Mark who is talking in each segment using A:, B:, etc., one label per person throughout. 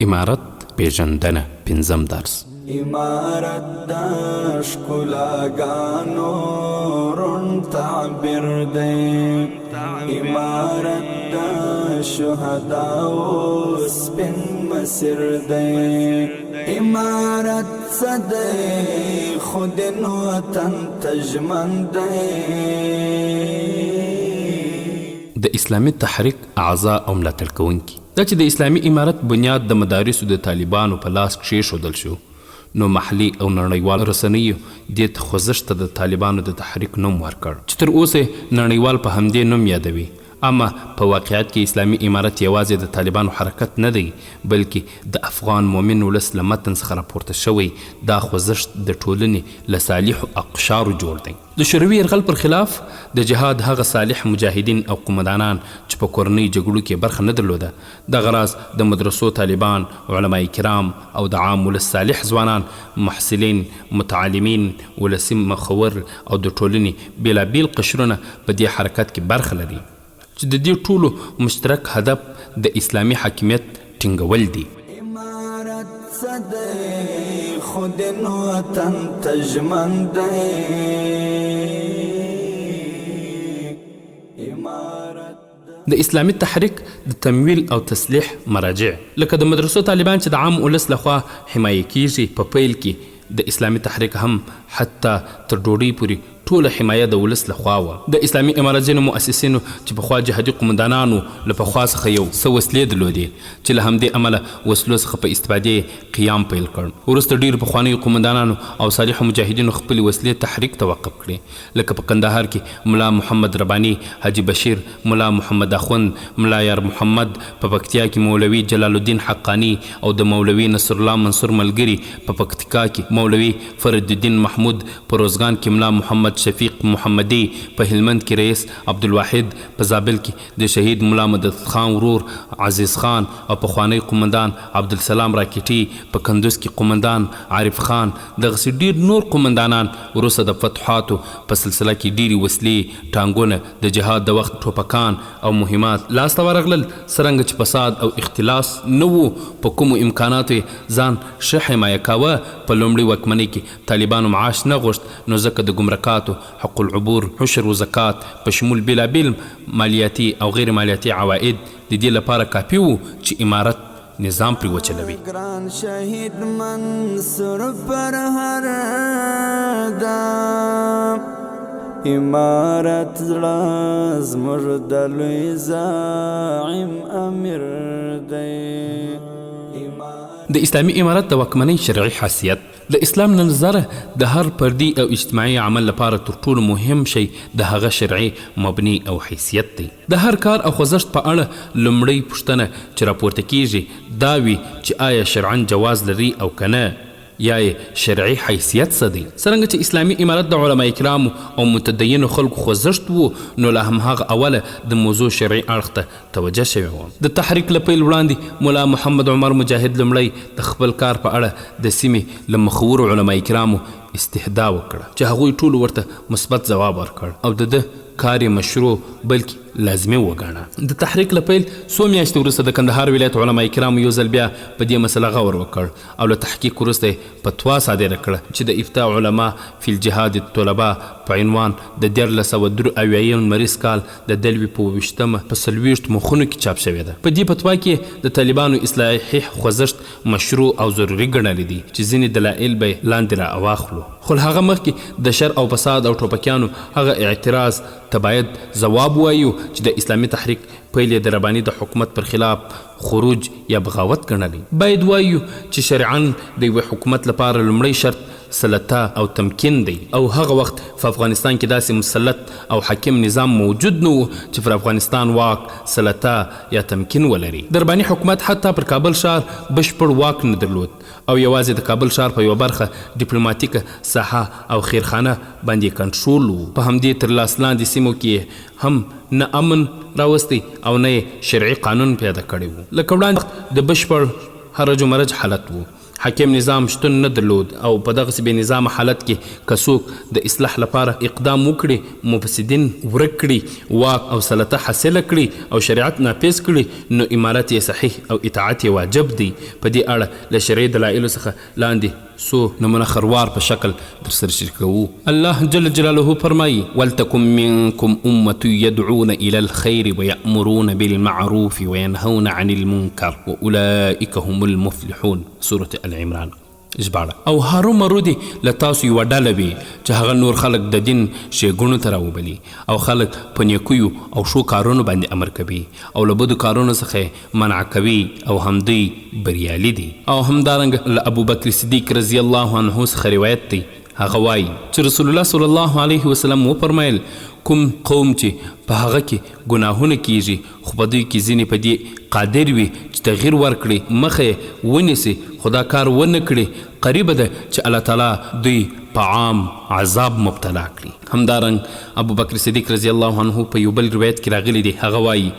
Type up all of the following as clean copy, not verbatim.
A: امارت پیژندنه پنځم درس.
B: امارت د ښکلاګانو روڼ تعبیر دی، امارت د شهداو سپین مسیر دی، امارت څه دی خو د وطن ته ژمن دی.
A: د اسلامي تحریک اعضا او ملاتړ کوونکي دا چې د اسلامي امارت بنیاد د مدارسو د طالبانو په لاس کېښودل شو، نو محلي او نړیوال رسنیو دې ته خوځښت ته د طالبانو د تحریک نوم ورکړ چې تر اوسه نړیوال په همدې نوم یادوي. اما په واقعیت کې اسلامي امارت یوازې د طالبانو حرکت نه دی، بلکې د افغان مومن ولس له متن څخه راپورته شوی دا خوځښت د ټولنې له صالحو اقشارو جوړ دی. د شوروي یرغل پر خلاف د جهاد هغه صالح مجاهدین او قومندانان چې په کورنۍ جګړو کې برخه نه درلوده، دغه راز د مدرسو طالبان، علماء کرام او د عام ولس صالح ځوانان، محصلین، متعلمین، ولسي مخور او د ټولنې بېلابېل قشرونه په دې حرکت کې برخه لري چې د دې ټولو مشترک هدف د اسلامي حاکمیت ټینګول دي.
B: امارت څه دی خو د وطن ته ژمن دی،
A: د اسلامي تحریک د تمویل او تصلیح مراجع لکه د مدرسو طالبان چې د عام ولس لخوا حمایه کیږي، په پیل کې د اسلامي تحریک هم حتی تر ډوډۍ پورې ټوله حمایه د ولس لخوا وه. د اسلامي امارت ځینو مؤسسینو چې پخوا جهادي قومندانانو له پخوا څخه یو څه وسلې درلودې چې له همدې امله وسلو څخه په استفادې قیام پیل کړ. وروسته ډېرو پخوانیو قومندانانو او صالحو مجاهدینو خپلې وسلې تحریک ته وقف کړې، لکه په کندهار کې ملا محمد رباني، حاجي بشیر، ملا محمد اخوند، ملا یار محمد، په پکتیا کې مولوي جلال الدین حقانی او د مولوي نصر الله منصور ملګري، په پکتیکا کې مولوي فرید الدین محمود، په روزګان کې ملا محمد شفیق محمدي، په هلمند کې رئیس عبدالواحد، په زابل کې د شهید ملا مدد خان ورور عزیز خان او پخوانی قومندان عبدالسلام راکټي، په کندوز کې قومندان عارف خان، دغسې ډېر نور قومندانان وروسته د فتوحاتو په سلسله کې ډېرې وسلې، ټانګونه، د جهاد د وخت ټوپکان او مهمات لاسته ورغلل. څرنګه چې فساد او اختلاس نه و، په کومو امکاناتو ځان ښه حمایه کاوه. په لومړۍ واکمنۍ کې طالبانو معاش نه غوښت، نو ځکه د ګمرکاتو، حق العبور، عشر و زکات په شمول بېلابېل مالیاتي او غیر مالیاتي عواید د دې لپاره کافي وو چې امارت نظام پرې وچلوي.
B: ګران شهید منصور پر هر دا امارت زړه زموږ د لوی زعیم امیر دی.
A: د اسلامي امارت د واکمنۍ شرعي حیثیت د اسلام له نظره د هر فردي او اجتماعي عمل لپاره تر ټولو مهم شی د هغه شرعي مبني او حیثیت دی. د هر کار او خوځښت په اړه لومړۍ پوښتنه چې راپورته کیږي دا وي چې آیا شرعاً جواز لري او که نه، یا شرعي حیثیت څه دی. څرنګه چې اسلامي امارت د علماء کرامو او متدینو خلکو خوځښت و، نو له همهغه اوله د موضوع شرعي اړخ ته توجه شوې وه. د تحریک له پیل وړاندې مولا محمد عمر مجاهد لومړی د خپل کار په اړه د سیمې له مخورو علماء کرامو استهدا وکړه چې هغوی ټولو ورته مثبت ځواب ورکړ او د ده کار مشروع بلکې لازمي وګاڼه. د تحریک له پیل څو میاشتې وروسته د کندهار ولایت علماء کرامو یو ځل بیا په دې مسله غور وکړ او له تحقیق وروسته یې فتوا صادره کړه چې د افتاء علما فی الجهاد الطلبا په عنوان د 1373 لمریز کال د دلوي په 28 په 40 مخونو کې چاپ شوې ده. په دې فتوا کې د طالبانو اصلاحي خوځښت مشروع او ضروري ګڼلي دي چې ځینې دلایل به لاندې را واخلو. خو له هغه مخکې د شر او فساد او ټوپکیانو هغه اعتراض ته باید ځواب ووایو چې د اسلامي تحریک پیل یې د رباني د حکومت پر خلاف خروج یا بغاوت ګڼلی. باید وایو چې شرعاً د یوه حکومت لپاره لومړی شرط سلطه او تمکین دی، او هغه وخت په افغانستان کې داسې مسلط او حاکم نظام موجود نه و چې پر افغانستان واک، سلطه یا تمکین ولري. د رباني حکومت حتی پر کابل ښار بشپړ واک نه درلود او یوازې د کابل ښار په یوه برخه ډیپلوماتیکه ساحه او خیرخانه باندې کنټرول و. په همدې تر لاس لاندې سیمو کې هم نه امن راوستی او نه شرعي قانون پیدا کړی و. لکه وړاندې د بشپړ هرج و مرج حالت و. حاکم نظام شتون نه درلود او په دغسې بې نظامه حالت کې که څوک د اصلاح لپاره اقدام وکړي، مفسدین ورک کړي، واک او سلطه حاصله کړي او شریعت ناپیس کړي، نو امارت یې صحیح او اطاعت یې واجب دی. په دې اړه له شرعي دلایلو څخه لاندې سو نمونه خروار په شکل در سره شریکوو. الله جل جلاله فرمایي: ولتکن منکم امة يدعون الى الخير ويأمرون بالمعروف وينهون عن المنكر واولئك هم المفلحون. سورة العمران ژباړه. او هرو مرو دي له تاسو یوه ډله وي چې هغه نور خلک د دین ښېګڼو ته راوبلي او خلک په نیکیو او ښو کارونو باندې امر کوي او له بدو کارونو څخه منع کوي او همدوی بریالي دي. او همدارنګه له ابوبکر صدیق رضی الله عنه څخه روایت دی، هغه وایي چې رسول الله صلی الله علیه وسلم وفرمایل: کوم قوم چې په هغه کې ګناهونه کیږي خو په دوی کې ځینې په دې قادر وي چې تغییر ورکړي، مخه یې ونیسي، خو دا کار ونه کړي، قریبه ده چې الله تعالی دوی په عام عذاب مبتلا کړي. همدارنګ ابوبکر صدیق رضی الله عنه په یو بل روایت کې راغلی دی، هغه وایي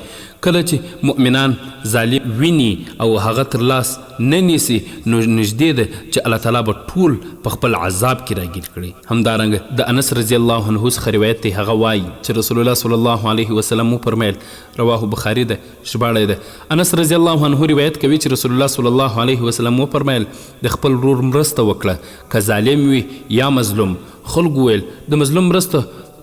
A: کله چې مؤمنان ظالم ویني او هغه تر لاس نه نیسي نو نږدې ده چې الله تعالی به ټول په خپل عذاب کې راګیر کړي. همدارنګه د انس رضی الله عنه څخه روایت دی، هغه وایي چې رسول الله صلی الله علیه وسلم وفرمیل، رواه بخاري ده، ژباړه ده. انس رضی الله عنه روایت کوي چې رسول الله صلی الله علیه وسلم وفرمیل: د خپل ورور مرسته وکړه، که ظالم وي یا مظلوم. خلکو ویل د مظلوم مرسته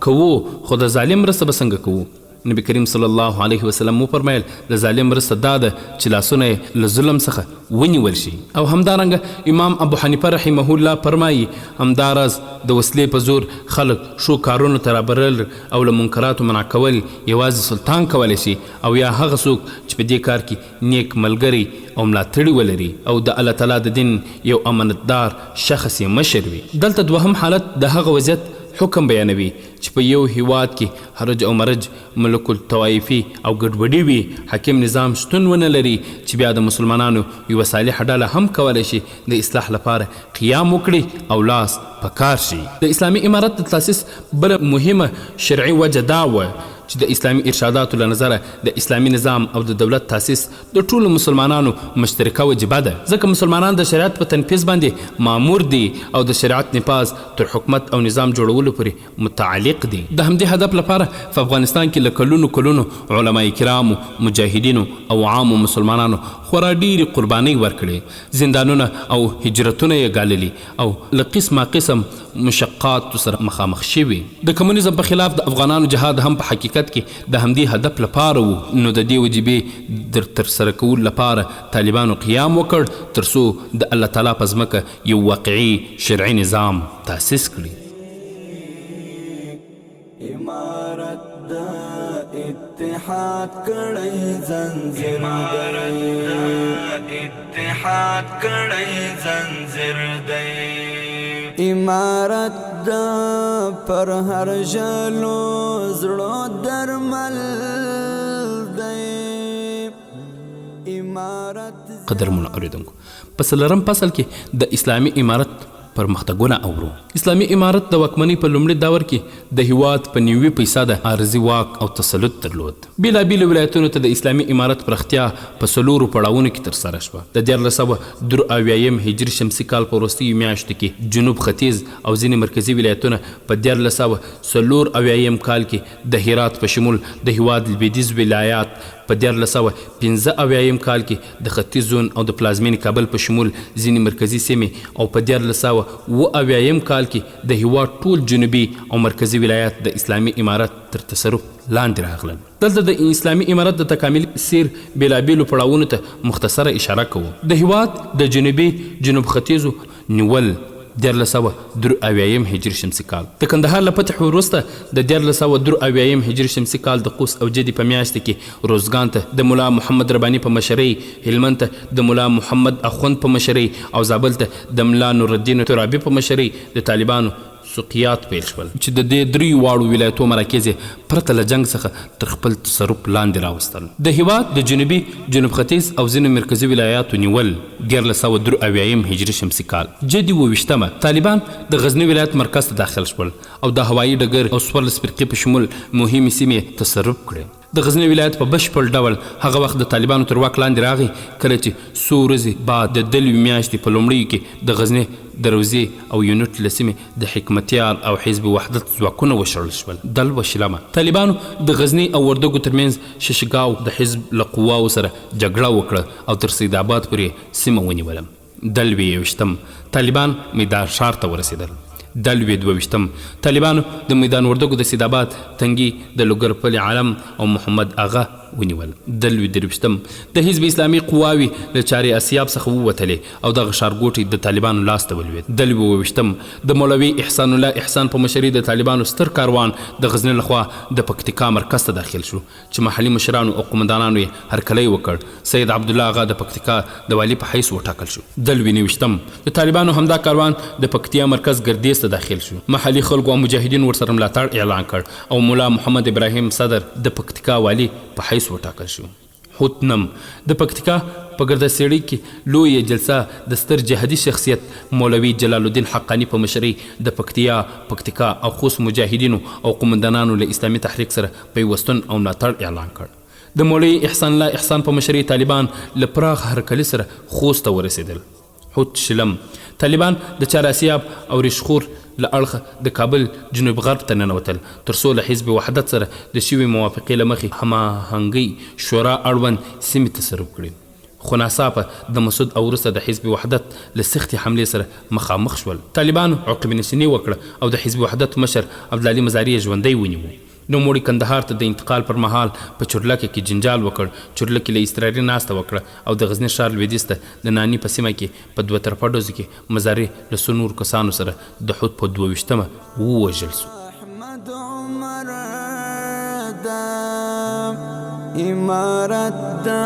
A: کوو خو د ظالم مرسته به څنګه کوو؟ نبی کریم صلی الله علیه وسلم وفرمایل: د ظالم مرسته دا ده چې لاسونه یې له ظلم څخه ونیول شي. او همدارنګه امام ابو حنیفه رحمه الله فرمایي همداراز د وسلې په زور خلک شو کارونو ته رابرل او له منکراتو منع کول یوازې سلطان کولی شي او یا هغه څوک چې په دې کار کې نیک ملګری او ملاتړي ولري او د الله تعالی د دین یو امانتدار شخص یې مشر وي. دلته دوهم حالت د هغه وضعیت حکم بیانوي چې په یو هیواد کې هرج او مرج، ملک الطوایفي او ګډوډي وي، حاکم نظام شتون ونه لري چې بیا د مسلمانانو یوه صالحه ډله هم کولی شي د اصلاح لپاره قیام وکړي او لاس په کار شي. د اسلامي امارت د تاسیس بله مهمه شرعي وجه دا وه چې د اسلامي ارشاداتو له نظره د اسلامي نظام او د دولت تاسیس د ټولو مسلمانانو مشترکه وجیبه ده، ځکه مسلمانان د شریعت په تنفیذ باندې مامور دي او د شریعت نفاذ تر حکومت او نظام جوړولو پورې متعلق دي. د همدې هدف لپاره په افغانستان کې له کلونو علماء کرامو، مجاهدینو او عامو مسلمانانو خورا ډیرې قربانۍ ورکړې، زندانونه او هجرتونه یې ګاللي او له قسم مشقات سره مخامخ شوي. د کمونیزم په خلاف د افغانانو جهاد هم په حقیقت کې د همدې هدف لپاره وو، نو د دې وجیبې در ترسره کولو لپاره طالبانو قیام وکړ تر څو د الله تعالی په ځمکه یو واقعي شرعي نظام تاسیس کړي.
B: امارت د اتحاد کړی زنجیر دی، اتحاد کړی زنجیر دی، امارت د پر هر ژلو زړه درمل دی. امارت
A: قدرمنو اوریدونکو، په څلورم فصل کې د اسلامي امارت پرمختګونه اورو. اسلامي امارت د واکمنۍ په لومړي دور کې د هیواد په 90% عارضي واک او تسلط درلود. بیلابیلو ولایتونو ته د اسلامي امارت پراختیا په 4 پړاوونو کې ترسره شوه. د 1473 هجري شمسي کال په وروستیو میاشتو کې جنوب ختیځ او ځینې مرکزي ولایتونه په 1474 کال کې د هرات په شمول د هیواد لویدیځ ولایات، په 1475 کال کې د ختیځ زون او د پلازمینې کابل په شمول ځینې مرکزي سیمې او په 1479 کال کې د هیواد ټول جنوبي او مرکزي ولایات د اسلامي امارت تر تصرف لاندې راغلل. دلته د اسلامي امارت د تکامل سیر بیلابیلو پړاوونو ته مختصره اشاره کوو. د هیواد د جنوب ختیځو نیول 1473 هجري شمسي کال، د کندهار له فتح وروسته د 1473 هجري شمسي کال د قوس او جدي په میاشت کې روزګان ته د مولا محمد رباني په مشرۍ، هلمند ته د مولا محمد اخوند په مشرۍ او زابل ته د ملا نور الدین ترابي په مشرۍ د طالبانو سقیات پیل شول چې د دې 3 واړو ولایتو مراکز پرته له جنګ څخه تر خپل تصرف لاندې راوستل. د هیواد د جنوبي جنوب ختیځ او ځینو مرکزي ولایاتو نیول 1473 هجري شمسي کال. جدي 28 طالبان د غزني ولایت مرکز ته داخل شول او د هوایي ډګر او 14 فرقې په شمول مهمې سیمې تصرف کړې. د غزني ولایت په بشپړ ډول هغه وخت د طالبانو تر واک لاندې راغی کله چې څو ورځې بعد د دلوي میاشتې په لومړیو کې د غزني د روزي او یونټ له سیمې د حکمتیار او حزب وحدت ځواکونه وشړل شول. دل وشلمه طالبانو د غزني او وردګو ترمنځ ششګاو د حزب له قواو سره جګړه وکړه او تر سید آباد پورې سیمه ونیوله. دل 28 طالبان میدان ښار ته ورسېدل. دل 22 طالبانو د میدان وردګو د سید آباد تنګي د لوګرپل عالم او محمد اغا ونیول. دل 23 د حزب اسلامي قواوي له چارې اسیاب څخه ووتلې او دغه ښارګوټي د طالبانو لاس ته ولوېد. دل 22 د مولوي احسان الله احسان په مشرۍ د طالبانو ستر کاروان د غزني لخوا د پکتیکا مرکز ته داخل شو چې محلي مشرانو او قومندانانو یې هرکلی وکړ. سید عبدالله اغا د پکتیکا د والي په حیث وټاکل شو. دل 29 د طالبانو همدا کاروان د پکتیا مرکز ګردیز ته داخل شو. محلي خلکو او مجاهدین ورسره ملاتړ اعلان کړ او مولا محمد ابراهیم صدر د پکتیکا والي په حیث وټاکل شو. حتنم د پکتیکا په ګرده سیړۍ کې لویه جلسه د ستر جهادي شخصیت مولوي جلال الدین حقانی په مشرۍ د پکتیکا او خوست مجاهدینو او قومندانانو له اسلامي تحریک سره پیوستون او ملاتړ اعلان کړ. د مولوي احسان الله احسان په مشرۍ طالبان له پراخ هرکلي سره خوست ته ورسېدل. حوت شلم طالبان د چاراسیاب او ریشخور له اړخه د کابل جنوب غرب ته ننوتل ترڅو له حزب وحدت سره د شوې موافقې له مخې هماهنګۍ شورا اړوند سیمې تصرف کړي. خو ناڅاپه د مسعود او وروسته د حزب وحدت له سختې حملې سره مخامخ شول. طالبانو عقب نشیني وکړه او د حزب وحدت مشر عبدالعلي مزاري ژوندی ونیو. نوموړي کندهار ته د انتقال پر مهال په چورلکه کې جنجال وکړ. چورلکه له اضطراري ناسته وکړه او د غزني ښار لویدیځ ته د ناني په سیمه کې په 2 طرفه ډزو کې مزاري له څو نورو کسانو سره د حوت په 22 ووژل سو.
B: احمد عمر دا امارت دا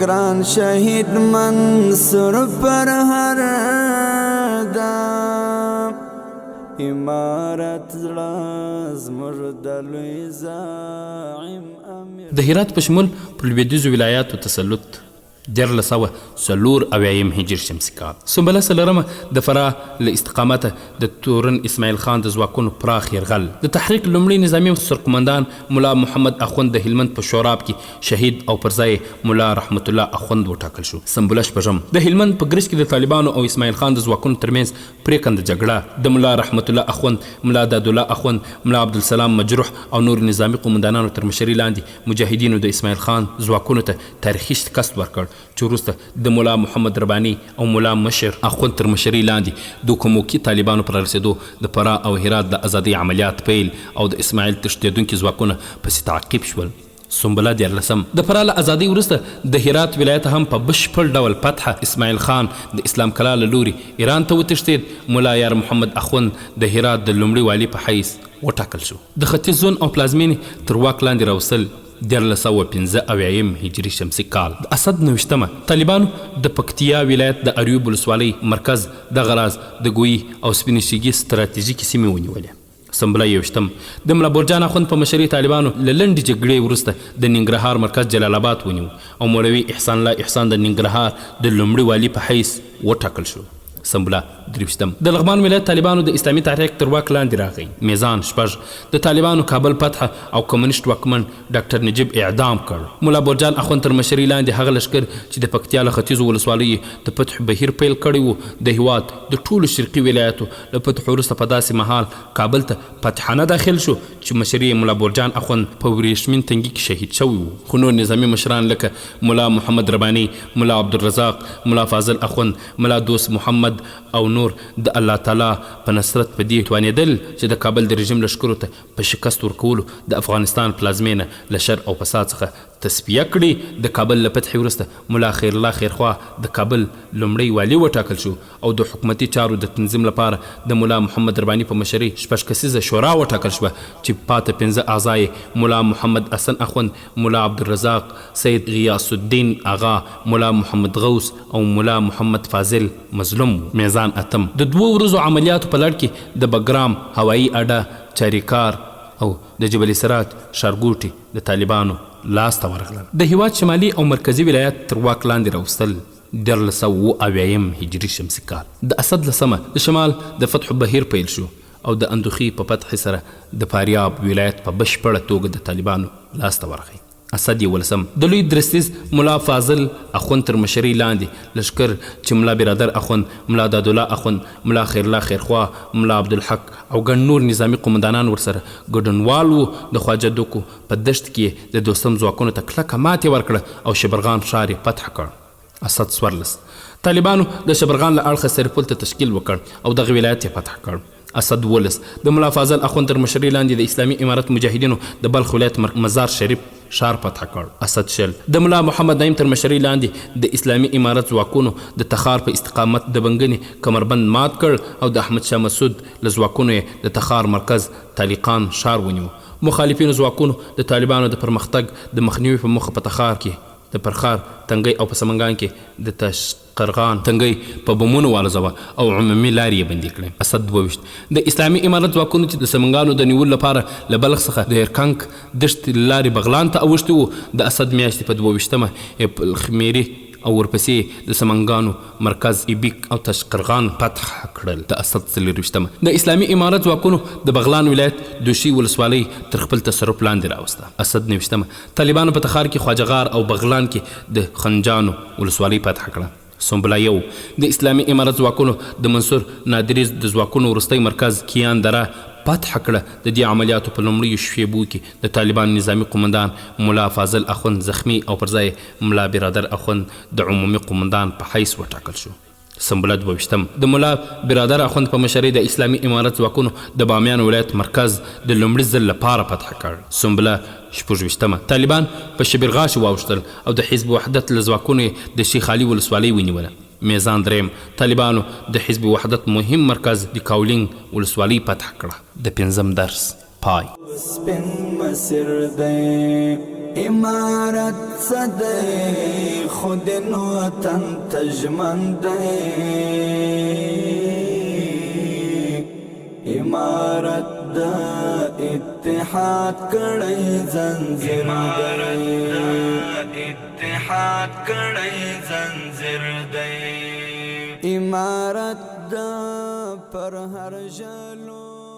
B: ګران شهید منصور پر هر دا امارت زموږ د لوی زعیم امیر.
A: د هرات په شمول په لویدیځو ولایاتو تسلط 1440 هجري شمسي کال. سنبله څلورمه د فراه له استقامته د تورن اسماعیل خان د ځواکونو پراخ یرغل. د تحریک لومړي نظامي سرقمندان ملا محمد اخوند د هلمند په شوراب کې شهید او پر ځای ملا رحمت الله اخوند وټاکل شو. سنبله شپږم د هلمند په ګرش کې د طالبانو او اسماعیل خان د ځواکونو ترمنځ پریکنده جګړه د ملا رحمت الله اخوند، ملا دادالله اخوند، ملا عبدالسلام مجروح او نور نظامي قومندانانو تر مشرۍ لاندې مجاهدینو د اسماعیل خان ځواکونو ته تاریخي شکست ورکړ چې وروسته د ملا محمد رباني او ملا مشر اخوند تر مشرۍ لاندې د کوموکي طالبانو پر رسېدو د فراه او هرات د ازادۍ عملیات پیل او د اسماعیل تښتېدونکي ځواکونه پسې تعقیب شول. سنبله 14 د فراه له ازادۍ وروسته د هرات ولایت هم په بشپړ ډول فتحه. اسماعیل خان د اسلام کلا له لوري ایران ته وتښتېد. ملا یار محمد اخوند د هرات د لومړي والي په حیث وټاکل شو. د ختیځ زون او پلازمینې تر واک لاندې راوستل 1415 هجري شمسي کال. د اسد 29 طالبانو د پکتیا ولایت د اریوب ولسوالۍ مرکز د غراز د ګوی او سپینې شیګي ستراتیژیکې سیمې ونیولې. سنبله 21 د ملا برجان اخوند په مشرۍ طالبانو له لنډې جګړې وروسته د ننګرهار مرکز جلال آباد ونیو او مولوي احسان الله احسان د ننګرهار د لومړي والي په حیث وټاکل شو. سنبله 23 د لغمان ولایت طالبانو د اسلامي تحریک تر واک لاندې راغی. میزان 6 د طالبانو کابل فتح او کمونیسټ واکمن ډاکټر نجیب اعدام کړ. ملا برجان اخوند تر مشرۍ لاندې هغه لښکر چې د پکتیا له ختیځو ولسوالیو د فتح بهیر پیل کړی و د هیواد د ټولو شرقي ولایاتو له فتح وروسته په داسې مهال کابل ته فتحانه داخل شو چې مشرۍ ملا برجان اخوند په وریښمین تنګي کې شهید شوی و. خو نور نظامي مشران لکه ملا محمد رباني، ملا عبدالرزاق، ملا فاضل اخوند، ملا دوست محمد او نور د الله تعالی په نصرت په دې توانېدل چې د کابل د رژیم لښکرو ته په شکست ورکولو د افغانستان پلازمینه له شر او فساد څخه تصفیه کړي. د کابل له فتحې وروسته ملا خیر الله خیرخوا د کابل لومړی والي وټاکل شو او د حکومتي چارو د تنظیم لپاره د ملا محمد رباني په مشرۍ 6 کسیزه شورا وټاکل شوه چې پاته 15 اعضا یې ملا محمد حسن اخوند، ملا عبدالرزاق، سید غیاث الدین اغا، ملا محمد غوث او ملا محمد فاضل مظلوم. میزان 8 د 2 ورځو عملیاتو په لړ کې د بګرام هوایي اډه، چاریکار، او د جبل سرات ښارګوټي د طالبانو لاس ته ورغلل. د هیواد شمالي او مرکزي ولایت تر واک لاندې راوستل 1407 هجري شمسي کال. د اسد لسمه د شمال د فتح بهیر پیل شو او د اندوخي په فتح سره د فاریاب ولایت په بشپړه توګه د طالبانو لاس ته ورغی. اسد 11 د لوی درستیز ملا فاضل اخوند تر مشرۍ لاندې لشکر چې ملا برادر اخوند، ملا دادالله اخوند، ملا خیرالله خیرخوا، ملا عبدالحق او ګڼ نور نظامي قومندانان ورسره ګډونوال وو. د خواجه دوکو په دشت کې د دوستم ځواکونو ته کلکه ماتې ورکړه او شبرغان ښار یې فتح کړ. اسد 14 طالبانو د شبرغان له اړخه سرپل ته تشکیل وکړ او دغه ولایت یې فتح کړ. اسد 12 د ملا فاضل اخوند تر مشرۍ لاندې د اسلامي امارت مجاهدینو د بلخ ولایت مزار شریف ښار فتح کړ. اسد 20 د ملا محمد نعیم تر مشرۍ لاندې د اسلامي امارت ځواکونو د تخار په استقامت د بنګنې کمربند مات کړ او د احمد شاه مسعود له ځواکونو یې د تخار مرکز طالقان ښار ونیو. مخالفینو ځواکونو د طالبانو د پرمختګ د مخنیوي په موخه په تخار کې د پرخار تنګۍ او په سمنګان کې د تشقرغان تنګۍ په بمونو والوزوه او عمومي لارې یې بندي کړې. اسد 22 د اسلامي امارت ځواکونو چې د سمنګانو د نیولو لپاره له بلخ څخه د یرکنک دشت لارې بغلان ته اوښتي وو، د اسد میاشتې په 22 الخمیري او ورپسې د سمنګانو مرکز ایبیک او تشقرغان فتح کړل. د اسد 24 د اسلامي امارت ځواکونو د بغلان ولایت دوشي ولسوالۍ تر خپل تصرف لاندې راوسته. اسد 29 طالبانو په تخار کې خواجه غار او بغلان کې د خنجانو ولسوالۍ فتح کړه. سنبله یو د اسلامي امارت ځواکونو د منصور نادریز د ځواکونو وروستی مرکز کیان دره فتح کړه. د دې عملیاتو په لومړیو شیبو کې د طالبان نظامی قومندان ملا فاضل اخوند زخمی او پر ځای ملا برادر اخوند د عمومي قومندان په حیث وټاکل شو. سنبله 22 د ملا برادر اخوند په مشرۍ د اسلامي امارت ځواکونو د بامیان ولایت مرکز د لومړي ځل لپاره فتح کړ. سنبله 26 طالبان په شبرغاش واوښتل او د حزب وحدت له ځواکونو د شیخ علي ولسوالۍ ونیوله. میزان 3 طالبانو د حزب وحدت مهم مرکز د کاولینګ ولسوالۍ فتح کړه. د 5م درس پای.
B: سپین مسیر دی امارت صدی خود وطن تجمن دی امارت دا اتحاد کړی زنجیر دی اتحاد کړی زنجیر دی امارت دا پر هر جلو